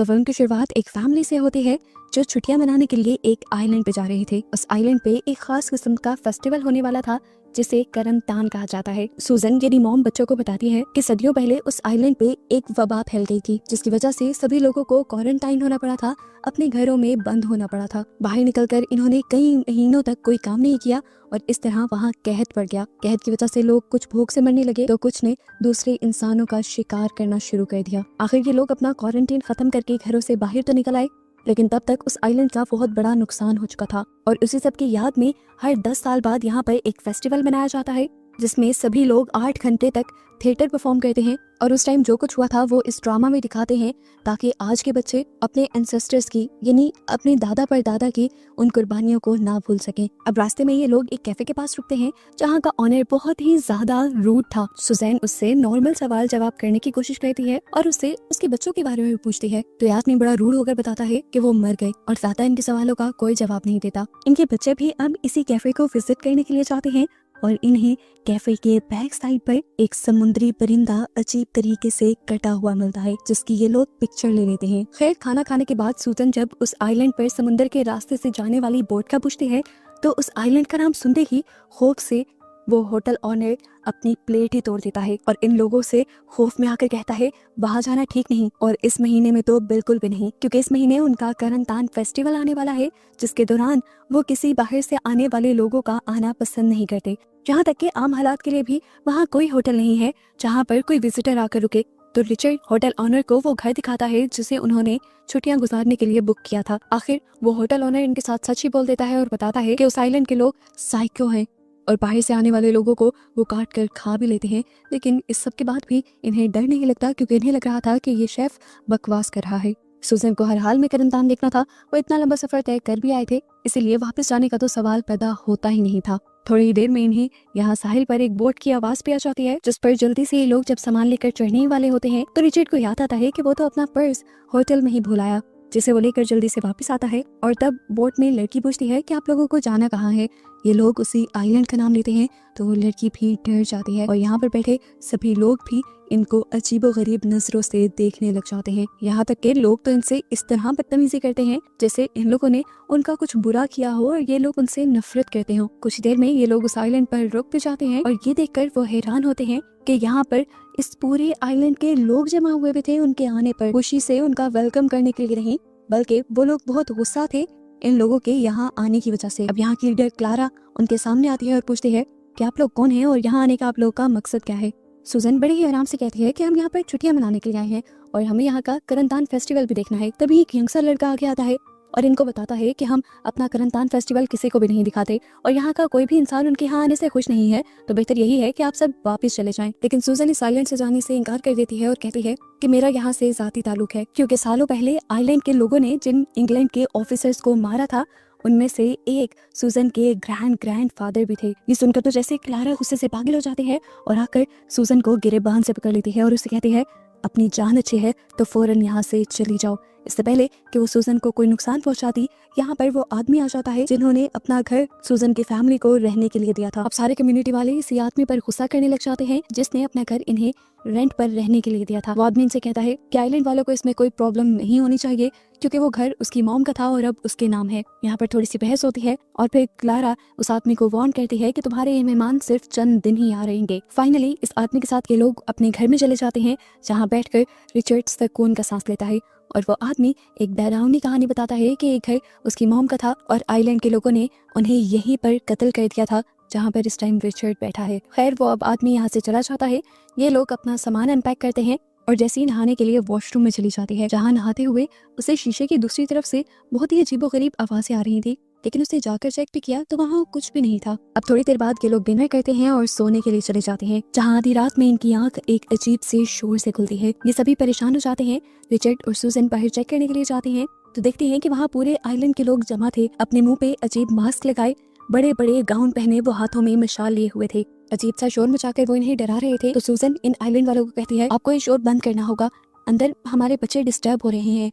तो फिल्म की शुरुआत एक फैमिली से होती है जो छुट्टियां मनाने के लिए एक आइलैंड पे जा रही थी। उस आइलैंड पे एक खास किस्म का फेस्टिवल होने वाला था जिसे करनतान कहा जाता है। सूजन यानी मॉम बच्चों को बताती है कि सदियों पहले उस आइलैंड पे एक वबा फैल गई थी, जिसकी वजह से सभी लोगों को क्वारंटाइन होना पड़ा था, अपने घरों में बंद होना पड़ा था। बाहर निकलकर इन्होंने कई महीनों तक कोई काम नहीं किया और इस तरह वहाँ कहत पड़ गया। कहत की वजह से लोग कुछ भूख से मरने लगे तो कुछ ने दूसरे इंसानों का शिकार करना शुरू कर दिया। आखिर ये लोग अपना क्वारंटाइन खत्म करके घरों से बाहर तो निकल आए, लेकिन तब तक उस आइलैंड का बहुत बड़ा नुकसान हो चुका था। और उसी सब की याद में हर 10 साल बाद यहाँ पर एक फेस्टिवल मनाया जाता है जिसमें सभी लोग 8 घंटे तक थिएटर परफॉर्म करते हैं और उस टाइम जो कुछ हुआ था वो इस ड्रामा में दिखाते हैं, ताकि आज के बच्चे अपने एंसेस्टर्स की यानी अपने दादा परदादा की उन कुर्बानियों को ना भूल सकें। अब रास्ते में ये लोग एक कैफे के पास रुकते हैं जहाँ का ऑनर बहुत ही ज्यादा रूड था। सुजैन उससे नॉर्मल सवाल जवाब करने की कोशिश करती है और उससे उसके बच्चों के बारे में पूछती है, तो ये आदमी बड़ा रूड होकर बताता है कि वो मर गए और ज्यादा इनके सवालों का कोई जवाब नहीं देता। इनके बच्चे भी अब इसी कैफे को विजिट करने के लिए जाते हैं और इन्हें कैफे के बैक साइड पर एक समुद्री परिंदा अजीब तरीके से कटा हुआ मिलता है, जिसकी ये लोग पिक्चर ले लेते हैं। खैर, खाना खाने के बाद सूजन जब उस आइलैंड पर समुद्र के रास्ते से जाने वाली बोट का पूछती है तो उस आइलैंड का नाम सुनते ही खौफ से वो होटल ऑनर अपनी प्लेट ही तोड़ देता है और इन लोगों से खौफ में आकर कहता है वहां जाना ठीक नहीं, और इस महीने में तो बिल्कुल भी नहीं, क्योंकि इस महीने उनका करनतान फेस्टिवल आने वाला है जिसके दौरान वो किसी बाहर से आने वाले लोगों का आना पसंद नहीं करते। यहाँ तक कि आम हालात के लिए भी वहाँ कोई होटल नहीं है जहाँ पर कोई विजिटर आकर रुके। तो रिचर्ड होटल ऑनर को वो घर दिखाता है जिसे उन्होंने छुट्टियां गुजारने के लिए बुक किया था। आखिर वो होटल ऑनर इनके साथ सच ही बोल देता है और बताता है कि उस आइलैंड के लोग साइको हैं और बाहर से आने वाले लोगों को वो काट कर खा भी लेते हैं। लेकिन इस सब के बाद भी इन्हें डर नहीं लगता, क्योंकि इन्हें लग रहा था कि ये शेफ बकवास कर रहा है। सुजन को हर हाल में करनतान देखना था, वो इतना लंबा सफर तय कर भी आए थे, इसीलिए वापस जाने का तो सवाल पैदा होता ही नहीं था। थोड़ी ही देर में इन्हें यहाँ साहिल पर एक बोट की आवाज भी आ जाती है, जिस पर जल्दी से ये लोग जब सामान लेकर चढ़ने ही वाले होते हैं तो रिचर्ड को याद आता है कि वो तो अपना पर्स होटल में ही भूल आया, जिसे वो लेकर जल्दी से वापस आता है। और तब बोट में लड़की पूछती है कि आप लोगों को जाना कहाँ है। ये लोग उसी आइलैंड का नाम लेते हैं तो वो लड़की भी डर जाती है और यहाँ पर बैठे सभी लोग भी इनको अजीबोगरीब नजरों से देखने लग जाते हैं। यहाँ तक के लोग तो इनसे इस तरह बदतमीजी करते हैं जैसे इन लोगों ने उनका कुछ बुरा किया हो और ये लोग उनसे नफरत करते हो। कुछ देर में ये लोग उस आइलैंड पर रुक भी जाते हैं और ये देखकर वो हैरान होते हैं कि यहाँ पर इस पूरे आइलैंड के लोग जमा हुए भी थे। उनके आने पर खुशी से उनका वेलकम करने के लिए नहीं, बल्कि वो लोग बहुत गुस्सा थे इन लोगों के यहाँ आने की वजह से। अब यहाँ की लीडर क्लारा उनके सामने आती है और पूछती है कि आप लोग कौन हैं और यहाँ आने का आप लोग का मकसद क्या है। सुजन बड़े ही आराम से कहती है कि हम यहाँ पर छुट्टियां मनाने के लिए आए हैं और हमें यहाँ का करनतान फेस्टिवल भी देखना है। तभी एक यंगस्टर लड़का आगे आता है और इनको बताता है कि हम अपना करनतान फेस्टिवल किसी को भी नहीं दिखाते और यहाँ का कोई भी इंसान उनके यहाँ आने से खुश नहीं है, तो बेहतर यही है कि आप सब वापस चले जाएं। लेकिन सूजन इस आइलैंड से जाने से इनकार कर देती है और कहती है कि मेरा यहाँ से जाती ताल्लुक है, क्योंकि सालों पहले आइलैंड के लोगों ने जिन इंग्लैंड के ऑफिसर्स को मारा था उनमें से एक सूजन के ग्रैंड फादर भी थे। ये सुनकर तो जैसे क्लारा गुस्से से पागल हो जाती है और आकर सूजन को गिरेबान से पकड़ लेती है और उससे कहती है अपनी जान अच्छी है तो फौरन यहाँ से चली जाओ। इससे पहले कि वो सूजन को कोई नुकसान पहुंचाती, यहाँ पर वो आदमी आ जाता है जिन्होंने अपना घर सूजन की फैमिली को रहने के लिए दिया था। अब सारे कम्युनिटी वाले इसी आदमी पर गुस्सा करने लग जाते हैं जिसने अपना घर इन्हें रेंट पर रहने के लिए दिया था। वो आदमी इनसे कहता है कि आइलैंड वालों को इसमें कोई प्रॉब्लम नहीं होनी चाहिए, क्योंकि वो घर उसकी मॉम का था और अब उसके नाम है। यहाँ पर थोड़ी सी बहस होती है और फिर क्लारा उस आदमी को वार्न करती है कि तुम्हारे ये मेहमान सिर्फ चंद दिन ही आ रहेंगे। फाइनली इस आदमी के साथ ये लोग अपने घर में चले जाते हैं, जहाँ बैठकर रिचर्ड सुकून का सांस लेता है और वो आदमी एक डरावनी कहानी बताता है कि एक घर उसकी मॉम का था और आइलैंड के लोगों ने उन्हें यहीं पर कत्ल कर दिया था जहाँ पर इस टाइम रिचर्ड बैठा है। खैर, वो अब आदमी यहाँ से चला जाता है। ये लोग अपना सामान अनपैक करते हैं और जैसे ही नहाने के लिए वॉशरूम में चली जाती है, जहाँ नहाते हुए उसे शीशे की दूसरी तरफ से बहुत ही अजीबोगरीब आवाजें आ रही थी, लेकिन उसने जाकर चेक भी किया तो वहाँ कुछ भी नहीं था। अब थोड़ी देर बाद ये लोग डिनर करते हैं और सोने के लिए चले जाते हैं, जहाँ आधी रात में इनकी आंख एक अजीब से शोर से खुलती है। ये सभी परेशान हो जाते हैं। रिचर्ड और सूजन बाहर चेक करने के लिए जाते हैं तो देखते हैं कि वहाँ पूरे आइलैंड के लोग जमा थे, अपने मुंह पे अजीब मास्क लगाए, बड़े बड़े गाउन पहने, वो हाथों में मशाल लिए हुए थे। अजीब सा शोर मचाकर वो इन्हें डरा रहे थे। तो सूजन इन आइलैंड वालों को कहती है आपको ये शोर बंद करना होगा, अंदर हमारे बच्चे डिस्टर्ब हो रहे हैं।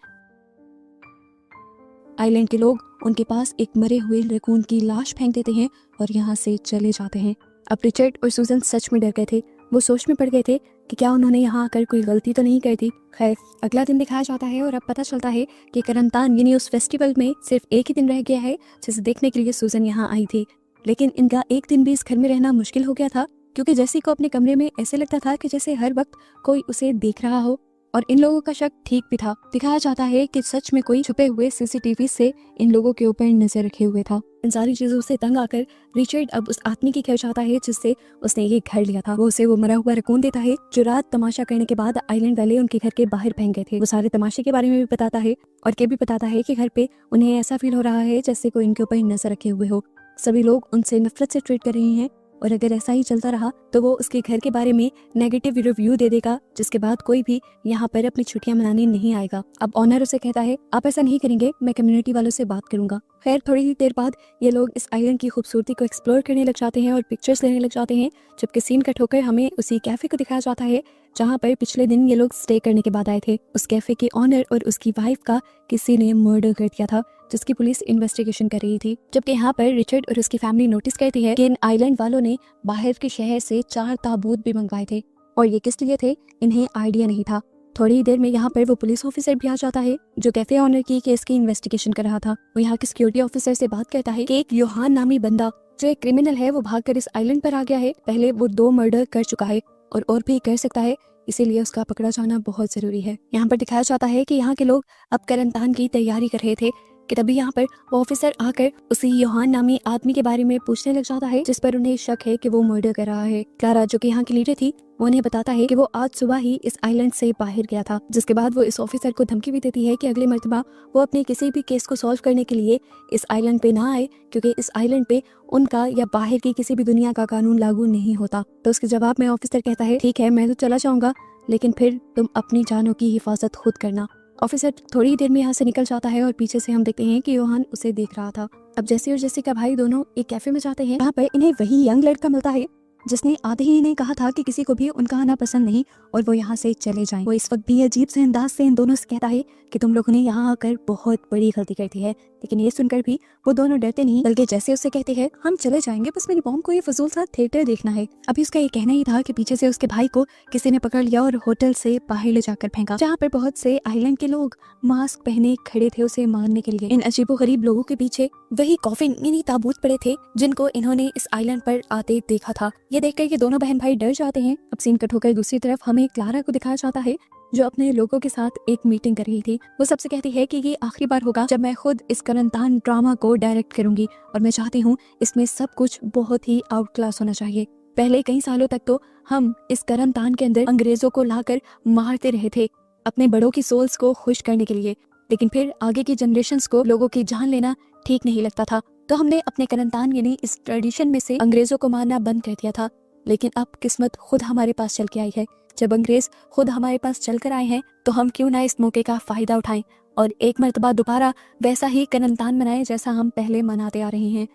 आइलैंड के लोग उनके पास एक मरे हुए रैकून की लाश फेंक देते हैं और यहाँ से चले जाते हैं। अब रिचर्ड और सूजन सच में डर गए थे। वो सोच में पड़ गए थे कि क्या उन्होंने यहाँ आकर कोई गलती तो नहीं कर दी। खैर, अगला दिन दिखाया जाता है और अब पता चलता है कि करनतान यानी उस फेस्टिवल में सिर्फ एक ही दिन रह गया है जिसे देखने के लिए सूजन यहाँ आई थी। लेकिन इनका एक दिन भी इस घर में रहना मुश्किल हो गया था, क्योंकि जैसी को अपने कमरे में ऐसे लगता था कि जैसे हर वक्त कोई उसे देख रहा हो। और इन लोगों का शक ठीक भी था। दिखाया जाता है कि सच में कोई छुपे हुए सीसीटीवी से इन लोगों के ऊपर नजर रखे हुए था। इन सारी चीजों से तंग आकर रिचर्ड अब उस आदमी की घर जाता है जिससे उसने ये घर लिया था। वो उसे वो मरा हुआ रकून देता है जो रात तमाशा करने के बाद आइलैंड वाले उनके घर के बाहर फेंक गए थे। वो सारे तमाशे के बारे में भी बताता है और ये भी बताता है कि घर पे उन्हें ऐसा फील हो रहा है जैसे कोई इनके ऊपर नजर रखे हुए हो। सभी लोग उनसे नफरत से ट्रीट कर रहे हैं और अगर ऐसा ही चलता रहा तो वो उसके घर के बारे में नेगेटिव रिव्यू दे देगा, जिसके बाद कोई भी यहाँ पर अपनी छुट्टियां मनाने नहीं आएगा। अब ऑनर उसे कहता है आप ऐसा नहीं करेंगे, मैं कम्युनिटी वालों से बात करूंगा। खैर, थोड़ी ही देर बाद ये लोग इस आइलैंड की खूबसूरती को एक्सप्लोर करने लग जाते हैं और पिक्चर्स लेने लग जाते हैं, जबकि सीन कट होकर हमें उसी कैफे को दिखाया जाता है जहाँ पर पिछले दिन ये लोग स्टे करने के बाद आए थे। उस कैफे के ऑनर और उसकी वाइफ का किसी ने मर्डर कर दिया था, जिसकी पुलिस इन्वेस्टिगेशन कर रही थी। जबकि यहाँ पर रिचर्ड और उसकी फैमिली नोटिस करती है कि इन आइलैंड वालों ने बाहर के शहर से 4 ताबूत भी मंगवाए थे और ये किस लिए थे इन्हें आइडिया नहीं था। थोड़ी ही देर में यहाँ पर वो पुलिस ऑफिसर भी आ जाता है जो कैफे ऑनर की केस की इन्वेस्टिगेशन कर रहा था। वो यहाँ के सिक्योरिटी ऑफिसर से बात करता है कि एक योहान नामी बंदा जो एक क्रिमिनल है वो भागकर इस आइलैंड पर आ गया है। पहले वो 2 मर्डर कर चुका है और भी कर सकता है, इसीलिए उसका पकड़ा जाना बहुत जरूरी है। यहाँ पर दिखाया जाता है कि यहाँ के लोग अब करनतान की तैयारी कर रहे थे कि तभी यहाँ पर वो ऑफिसर आकर उसी योहान नामी आदमी के बारे में पूछने लग जाता है जिस पर उन्हें शक है कि वो मर्डर कर रहा है। क्लारा जो कि यहाँ की लीडर थी वो उन्हें बताता है कि वो आज सुबह ही इस आइलैंड से बाहर गया था, जिसके बाद वो इस ऑफिसर को धमकी भी देती है कि अगले मर्तबा वो अपने किसी भी केस को सॉल्व करने के लिए इस आइलैंड पे ना आए, क्योंकि इस आइलैंड पे उनका या बाहर की किसी भी दुनिया का कानून लागू नहीं होता। तो उसके जवाब में ऑफिसर कहता है ठीक है, मैं तो चला जाऊंगा, लेकिन फिर तुम अपनी जानों की हिफाजत खुद करना। ऑफिसर थोड़ी ही देर में यहाँ से निकल जाता है और पीछे से हम देखते हैं कि योहान उसे देख रहा था। अब जैसी और जैसी का भाई दोनों एक कैफे में जाते हैं, यहाँ पर इन्हें वही यंग लड़का मिलता है जिसने आधे ही इन्हें कहा था कि किसी को भी उनका आना पसंद नहीं और वो यहाँ से चले जाएं। वो इस वक्त भी अजीब से अंदाज से इन दोनों से कहता है कि तुम लोगों ने यहाँ आकर बहुत बड़ी गलती कर दी है, लेकिन ये सुनकर भी वो दोनों डरते नहीं, बल्कि जैसे उससे कहते हैं हम चले जाएंगे, बस मेरी मॉम को ये फजूल सा थिएटर देखना है। अभी उसका ये कहना ही था कि पीछे से उसके भाई को किसी ने पकड़ लिया और होटल से बाहर ले जाकर फेंका, जहाँ पर बहुत से आइलैंड के लोग मास्क पहने खड़े थे उसे मारने के लिए। इन अजीबोगरीब लोगों के पीछे वही कॉफिन यानी ताबूत पड़े थे जिनको इन्होंने इस आइलैंड पर आते देखा था। ये देखकर ये दोनों बहन भाई डर जाते हैं। अब सीन कट होकर दूसरी तरफ हमें क्लारा को दिखाया जाता है जो अपने लोगों के साथ एक मीटिंग कर रही थी। वो सबसे कहती है कि ये आखिरी बार होगा जब मैं खुद इस करनतान ड्रामा को डायरेक्ट करूंगी और मैं चाहती हूँ इसमें सब कुछ बहुत ही आउट क्लास होना चाहिए। पहले कई सालों तक तो हम इस करनतान के अंदर अंग्रेजों को लाकर मारते रहे थे अपने बड़ों की सोल्स को खुश करने के लिए, लेकिन फिर आगे की जनरेशंस को लोगों की जान लेना ठीक नहीं लगता था, तो हमने अपने करनतान यानी इस ट्रेडिशन में से अंग्रेजों को मारना बंद कर दिया था। लेकिन अब किस्मत खुद हमारे पास चल के आई है। जब अंग्रेज खुद हमारे पास चल कर आए हैं तो हम क्यों ना इस मौके का फायदा उठाएं और एक मर्तबा दोबारा वैसा ही करनतान मनाएं जैसा हम पहले मनाते आ रहे हैं।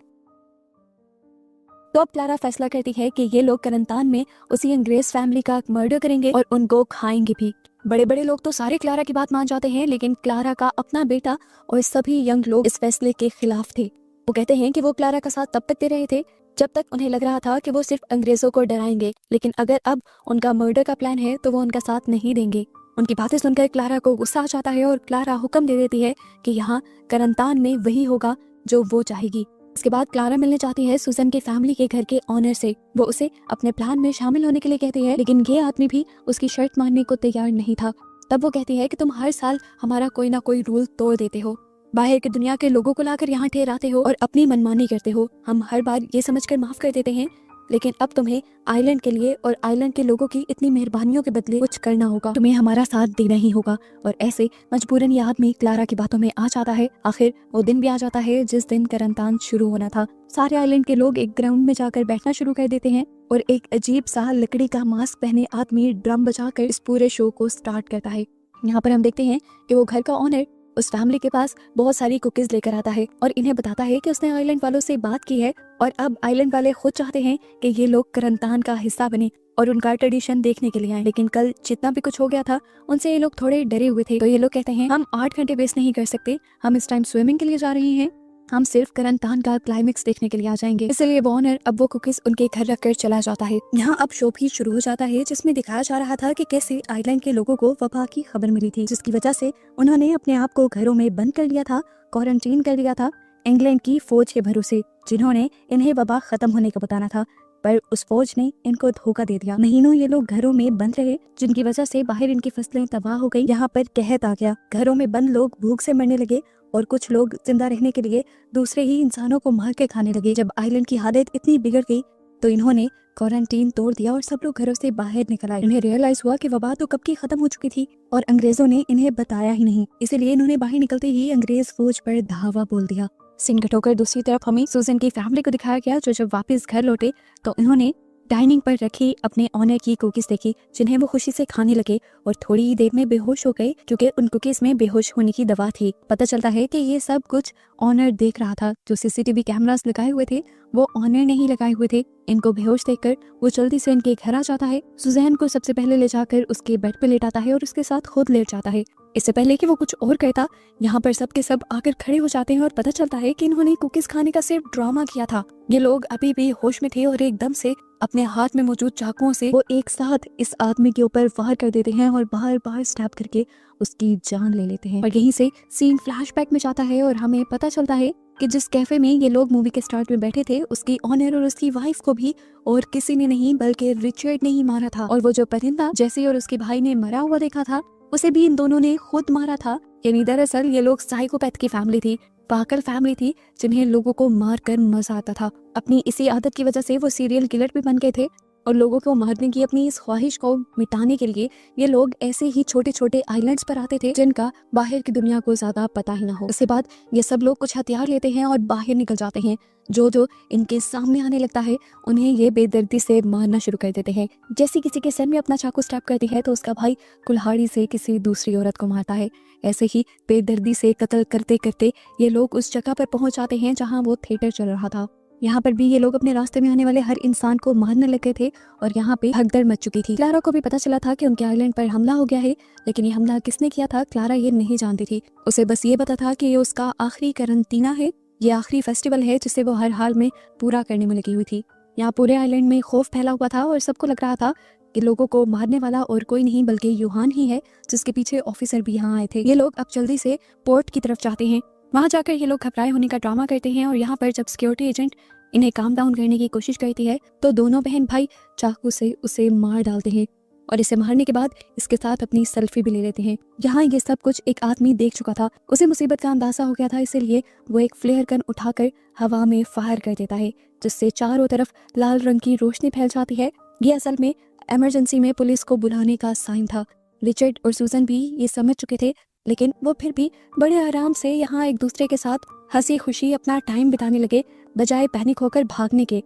तो अब क्लारा फैसला करती है कि ये लोग करनतान में उसी अंग्रेज फैमिली का मर्डर करेंगे और उनको खाएंगे भी। बड़े बड़े लोग तो सारे क्लारा की बात मान जाते हैं, लेकिन क्लारा का अपना बेटा और सभी यंग लोग इस फैसले के खिलाफ थे। वो कहते हैं कि वो क्लारा का साथ तब तक दे रहे थे जब तक उन्हें लग रहा था कि वो सिर्फ अंग्रेजों को डराएंगे, लेकिन अगर अब उनका मर्डर का प्लान है तो वो उनका साथ नहीं देंगे। उनकी बातें सुनकर क्लारा को गुस्सा आ जाता है और क्लारा हुक्म दे देती है कि यहाँ करनतान में वही होगा जो वो चाहेगी। इसके बाद क्लारा मिलने जाती है सुजन के फैमिली के घर के ऑनर से। वो उसे अपने प्लान में शामिल होने के लिए कहती है, लेकिन ये आदमी भी उसकी शर्त मानने को तैयार नहीं था। तब वो कहती है कि तुम हर साल हमारा कोई ना कोई रूल तोड़ देते हो, बाहर की दुनिया के लोगों को लाकर यहाँ ठहराते हो और अपनी मनमानी करते हो। हम हर बार ये समझकर माफ कर देते हैं, लेकिन अब तुम्हें आइलैंड के लिए और आइलैंड के लोगों की इतनी मेहरबानियों के बदले कुछ करना होगा, तुम्हें हमारा साथ देना ही होगा। और ऐसे मजबूरन ये आदमी क्लारा की बातों में आ जाता है। आखिर वो दिन भी आ जाता है जिस दिन करनतान शुरू होना था। सारे आइलैंड के लोग एक ग्राउंड में जाकर बैठना शुरू कर देते हैं और एक अजीब सा लकड़ी का मास्क पहने आदमी ड्रम बजाकर इस पूरे शो को स्टार्ट करता है। यहाँ पर हम देखते हैं कि वो घर का ऑनर उस फैमिली के पास बहुत सारी कुकीज लेकर आता है और इन्हें बताता है कि उसने आइलैंड वालों से बात की है और अब आइलैंड वाले खुद चाहते हैं कि ये लोग करनतान का हिस्सा बने और उनका ट्रेडिशन देखने के लिए आए। लेकिन कल जितना भी कुछ हो गया था उनसे ये लोग थोड़े डरे हुए थे, तो ये लोग कहते हैं हम 8 घंटे वेस्ट नहीं कर सकते, हम इस टाइम स्विमिंग के लिए जा रहे हैं, हम सिर्फ करण तान का क्लाइमेक्स देखने के लिए आ जाएंगे। इसलिए वॉर्नर अब वो कुकीज उनके घर रखकर चला जाता है। यहाँ अब शो भी शुरू हो जाता है जिसमें दिखाया जा रहा था कि कैसे आइलैंड के लोगों को वबा की खबर मिली थी, जिसकी वजह से उन्होंने अपने आप को घरों में बंद कर लिया था, क्वारंटीन कर लिया था इंग्लैंड की फौज के भरोसे, जिन्होंने इन्हें वबा खत्म होने का बताना था। पर उस फौज ने इनको धोखा दे दिया। महीनों ये लोग घरों में बंद रहे, जिनकी वजह से बाहर इनकी फसलें तबाह हो गई। यहाँ पर कहत आ गया, घरों में बंद लोग भूख से मरने लगे और कुछ लोग जिंदा रहने के लिए दूसरे ही इंसानों को मार के खाने लगे। जब आइलैंड की हालत इतनी बिगड़ गई तो इन्होंने क्वारंटीन तोड़ दिया और सब लोग घरों से बाहर निकल आए। इन्हें रियलाइज हुआ कि वबा तो कब की खत्म हो चुकी थी और अंग्रेजों ने इन्हें बताया ही नहीं। इसीलिए इन्होंने बाहर निकलते ही अंग्रेज फौज पर धावा बोल दिया। सीन कट होकर दूसरी तरफ हमें सूजन की फैमिली को दिखाया गया, जो जब वापस घर लौटे तो इन्होंने डाइनिंग पर रखी अपने ऑनर की कुकीज देखी, जिन्हें वो खुशी से खाने लगे और थोड़ी ही देर में बेहोश हो गए क्योंकि उन कुकीज में बेहोश होने की दवा थी। पता चलता है कि ये सब कुछ ऑनर देख रहा था। जो सीसीटीवी कैमरास लगाए हुए थे वो ऑनर नहीं लगाए हुए थे। इनको बेहोश देखकर वो जल्दी से इनके घर आ जाता है। सुजैन को सबसे पहले ले जाकर उसके बेड पे लेटाता है और उसके साथ खुद लेट जाता है। इससे पहले कि वो कुछ और कहता, यहाँ पर सब के सब आकर खड़े हो जाते हैं और पता चलता है कि इन्होंने कुकीज खाने का सिर्फ ड्रामा किया था। ये लोग अभी भी होश में थे और एकदम से अपने हाथ में मौजूद चाकुओं से वो एक साथ इस आदमी के ऊपर वार कर देते हैं और बार बार स्टैब करके उसकी जान ले लेते हैं। और यहीं से सीन फ्लैशबैक में जाता है और हमें पता चलता है कि जिस कैफे में ये लोग मूवी के स्टार्ट में बैठे थे, उसकी ऑनर और उसकी वाइफ को भी और किसी ने नहीं बल्कि रिचर्ड ने ही मारा था। और वो जो परिंदा जैसे और उसके भाई ने मरा हुआ देखा था, उसे भी इन दोनों ने खुद मारा था। यानी दरअसल ये लोग साइकोपैथ की फैमिली थी, पागल फैमिली थी, जिन्हें लोगों को मार कर मजा आता था। अपनी इसी आदत की वजह से वो सीरियल किलर भी बन गए थे और लोगों को मारने की अपनी इस ख्वाहिश को मिटाने के लिए ये लोग ऐसे ही छोटे छोटे आइलैंड्स पर आते थे जिनका बाहर की दुनिया को ज्यादा पता ही ना हो। उसके बाद ये सब लोग कुछ हथियार लेते हैं और बाहर निकल जाते हैं। जो जो इनके सामने आने लगता है उन्हें ये बेदर्दी से मारना शुरू कर देते हैं। जैसे किसी के सर में अपना चाकू स्टैब करती है तो उसका भाई कुल्हाड़ी से किसी दूसरी औरत को मारता है। ऐसे ही बेदर्दी से कत्ल करते करते ये लोग उस जगह पर पहुंच जाते हैं जहाँ वो थिएटर चल रहा था। यहाँ पर भी ये लोग अपने रास्ते में आने वाले हर इंसान को मारने लगे थे और यहाँ पे भगदड़ मच चुकी थी। क्लारा को भी पता चला था कि उनके आइलैंड पर हमला हो गया है, लेकिन ये हमला किसने किया था क्लारा ये नहीं जानती थी। उसे बस ये पता था कि ये उसका आखिरी करंटीना है, ये आखिरी फेस्टिवल है जिसे वो हर हाल में पूरा करने में लगी हुई थी। यहाँ पूरे आइलैंड में खौफ फैला हुआ था और सबको लग रहा था कि लोगों को मारने वाला और कोई नहीं बल्कि यूहान ही है, जिसके पीछे ऑफिसर भी यहाँ आए थे। ये लोग अब जल्दी से पोर्ट की तरफ जाते हैं। वहाँ जाकर ये लोग घबराए होने का ड्रामा करते हैं और यहाँ पर जब सिक्योरिटी एजेंट इन्हें काम डाउन करने की कोशिश करती है तो दोनों बहन भाई चाकू से उसे मार डालते हैं और इसे मारने के बाद इसके साथ अपनी सेल्फी भी ले लेते हैं। यहाँ ये सब कुछ एक आदमी देख चुका था, उसे मुसीबत का अंदाजा हो गया था, इसलिए वो एक फ्लेयर गन उठाकर हवा में फायर कर देता है, जिससे चारों तरफ लाल रंग की रोशनी फैल जाती है। ये असल में इमरजेंसी में पुलिस को बुलाने का साइन था। रिचर्ड और सूजन भी ये समझ चुके थे, लेकिन वो फिर भी बड़े आराम से यहाँ एक दूसरे के साथ हंसी खुशी अपना टाइम बिताने लगे, बजाय पैनिक होकर भागने के।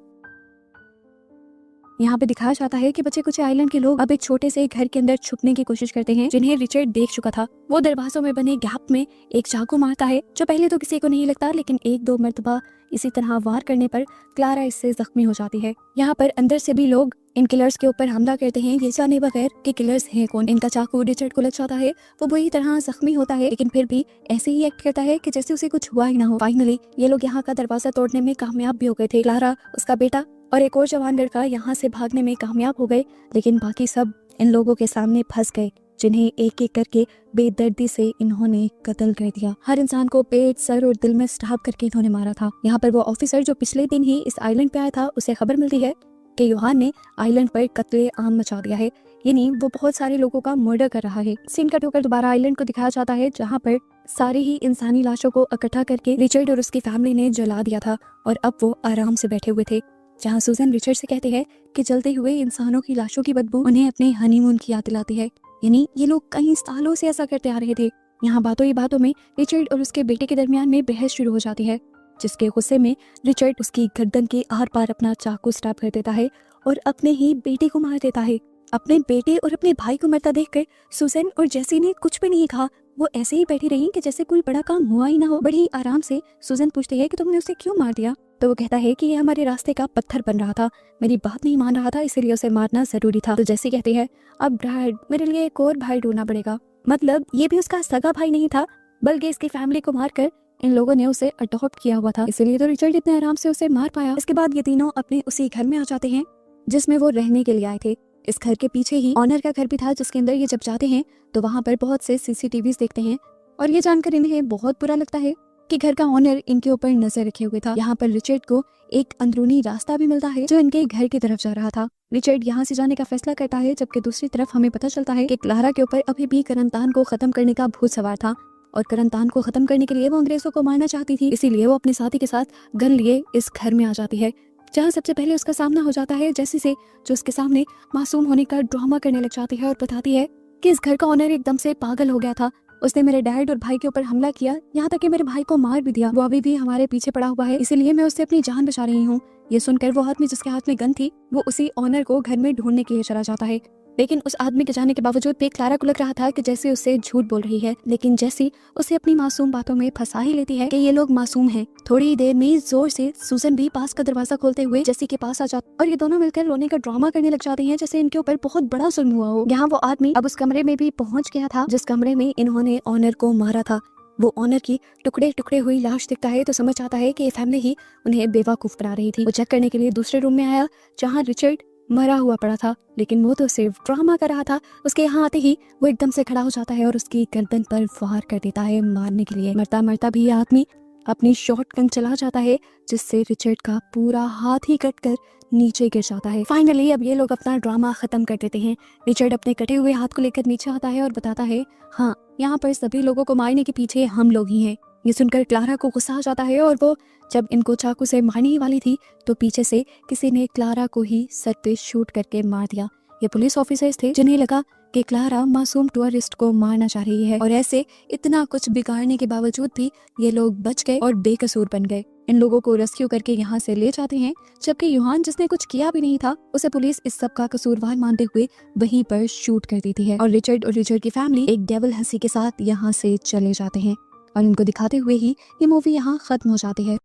यहाँ पे दिखाया जाता है कि बचे कुछ आइलैंड के लोग अब एक छोटे से घर के अंदर छुपने की कोशिश करते हैं, जिन्हें रिचर्ड देख चुका था। वो दरवाजों में बने गैप में एक चाकू मारता है, जो पहले तो किसी को नहीं लगता, लेकिन एक दो मर्तबा इसी तरह वार करने पर क्लारा इससे जख्मी हो जाती है। यहाँ पर अंदर से भी लोग इन किलर्स के ऊपर हमला करते हैं, ये जाने बगैर कि किलर्स हैं कौन। इनका चाकू रिचर्ड को लग जाता है, वो बुरी तरह जख्मी होता है, लेकिन फिर भी ऐसे ही एक्ट करता है कि जैसे उसे कुछ हुआ ही ना हो। फाइनली ये लोग यहाँ का दरवाजा तोड़ने में कामयाब भी हो गए थे। क्लारा, उसका बेटा और एक और जवान लड़का यहाँ से भागने में कामयाब हो गए, लेकिन बाकी सब इन लोगों के सामने फंस गए, जिन्हें एक एक करके बेदर्दी से इन्होंने कत्ल कर दिया। हर इंसान को पेट, सर और दिल में स्टैब करके इन्होंने मारा था। यहाँ पर वो ऑफिसर जो पिछले दिन ही इस आइलैंड पे आया था, उसे खबर मिलती है कि यूहान ने आइलैंड पर कत्ले आम मचा दिया है, यानी वो बहुत सारे लोगों का मर्डर कर रहा है। सीन कट होकर दोबारा आइलैंड को दिखाया जाता है, जहाँ पर सारी ही इंसानी लाशों को इकट्ठा करके रिचर्ड और उसकी फैमिली ने जला दिया था और अब वो आराम से बैठे हुए थे। जहाँ सूजन रिचर्ड से कहते हैं कि जलते हुए इंसानों की लाशों की बदबू उन्हें अपने हनीमून की याद दिलाती है, यानी ये लोग कई सालों से ऐसा करते आ रहे थे। यहाँ बातों ही बातों में रिचर्ड और उसके बेटे के दरमियान में बहस शुरू हो जाती है, जिसके गुस्से में रिचर्ड उसकी गर्दन के आर पार अपना चाकू स्टैब कर देता है और अपने ही बेटे को मार देता है। अपने बेटे और अपने भाई को मरता देखकर सुजैन और जेसी ने कुछ भी नहीं कहा, वो ऐसे ही बैठी रही कि जैसे कोई बड़ा काम हुआ ही ना हो। बड़ी आराम से सुजैन पूछती है कि तुमने उसे क्यों मार दिया, तो वो कहता है कि ये हमारे रास्ते का पत्थर बन रहा था, मेरी बात नहीं मान रहा था, इसीलिए उसे मारना जरूरी था। तो जैसी कहती है, अब डैड मेरे लिए एक और भाई ढूंढना पड़ेगा। मतलब ये भी उसका सगा भाई नहीं था, बल्कि इसकी फैमिली को मारकर इन लोगों ने उसे अडॉप्ट किया हुआ था, इसलिए तो रिचर्ड इतने आराम से उसे मार पाया। इसके बाद ये तीनों अपने उसी घर में आ जाते हैं जिसमें वो रहने के लिए आए थे। इस घर के पीछे ही ऑनर का घर भी था, जिसके अंदर ये जब जाते हैं तो वहाँ पर बहुत से सीसीटीवीज देखते हैं और ये जानकर इन्हें बहुत बुरा लगता है कि घर का ऑनर इनके ऊपर नजर रखे हुए था। यहाँ पर रिचर्ड को एक अंदरूनी रास्ता भी मिलता है जो इनके घर की तरफ जा रहा था। रिचर्ड यहाँ से जाने का फैसला करता है, जबकि दूसरी तरफ हमें पता चलता है कि क्लारा के ऊपर अभी भी करनतान को खत्म करने का भूत सवार था और करनतान को खत्म करने के लिए वो अंग्रेजों को मारना चाहती थी। इसीलिए वो अपने साथी के साथ गन लिए इस घर में आ जाती है, जहाँ सबसे पहले उसका सामना हो जाता है जैसी से जो उसके सामने मासूम होने का ड्रामा करने लग जाती है और बताती है कि इस घर का ऑनर एकदम से पागल हो गया था। उसने मेरे डैड और भाई के ऊपर हमला किया, यहाँ तक कि मेरे भाई को मार भी दिया। वो अभी भी हमारे पीछे पड़ा हुआ है, इसीलिए मैं उससे अपनी जान बचा रही हूँ। ये सुनकर वो आदमी जिसके हाथ में गन थी वो उसी ऑनर को घर में ढूंढने के लिए चला जाता है, लेकिन उस आदमी के जाने के बावजूद भी क्लारा को लग रहा था कि जैसे उससे झूठ बोल रही है। लेकिन जैसी उसे अपनी मासूम बातों में फंसा ही लेती है कि ये लोग मासूम हैं। थोड़ी ही देर में जोर से सूजन भी पास का दरवाजा खोलते हुए जेसी के पास आ जाती और ये दोनों मिलकर रोने का ड्रामा करने लग जाती हैं जैसे इनके ऊपर बहुत बड़ा जुल्म हुआ हो। यहाँ वो आदमी अब उस कमरे में भी पहुंच गया था जिस कमरे में इन्होंने ऑनर को मारा था। वो ऑनर की टुकड़े टुकड़े हुई लाश दिखता है तो समझ आता है कि ये फैमिली ही उन्हें बेवकूफ बना रही थी। वो चेक करने के लिए दूसरे रूम में आया जहाँ रिचर्ड मरा हुआ पड़ा था, लेकिन वो तो सिर्फ ड्रामा कर रहा था। उसके यहाँ आते ही वो एकदम से खड़ा हो जाता है और उसकी गर्दन पर वार कर देता है मारने के लिए। मरता मरता भी ये आदमी अपनी शॉटगन चला जाता है जिससे रिचर्ड का पूरा हाथ ही कट कर नीचे गिर जाता है। फाइनली अब ये लोग अपना ड्रामा खत्म कर देते हैं। रिचर्ड अपने कटे हुए हाथ को लेकर नीचे आता है और बताता है, हाँ, यहाँ पर सभी लोगों को मारने के पीछे हम लोग ही हैं। ये सुनकर क्लारा को गुस्सा आ जाता है और वो जब इनको चाकू से मारने ही वाली थी तो पीछे से किसी ने क्लारा को ही सर पे शूट करके मार दिया। ये पुलिस ऑफिसर्स थे जिन्हें लगा कि क्लारा मासूम टूरिस्ट को मारना चाह रही है और ऐसे इतना कुछ बिगाड़ने के बावजूद भी ये लोग बच गए और बेकसूर बन गए। इन लोगों को रेस्क्यू करके यहाँ से ले जाते हैं, जबकि यूहान जिसने कुछ किया भी नहीं था उसे पुलिस इस सब का कसूरवार मानते हुए वहीं पर शूट कर देती है और रिचर्ड की फैमिली एक डेविल हंसी के साथ यहाँ से चले जाते हैं और इनको दिखाते हुए ही ये मूवी यहाँ खत्म हो जाती है।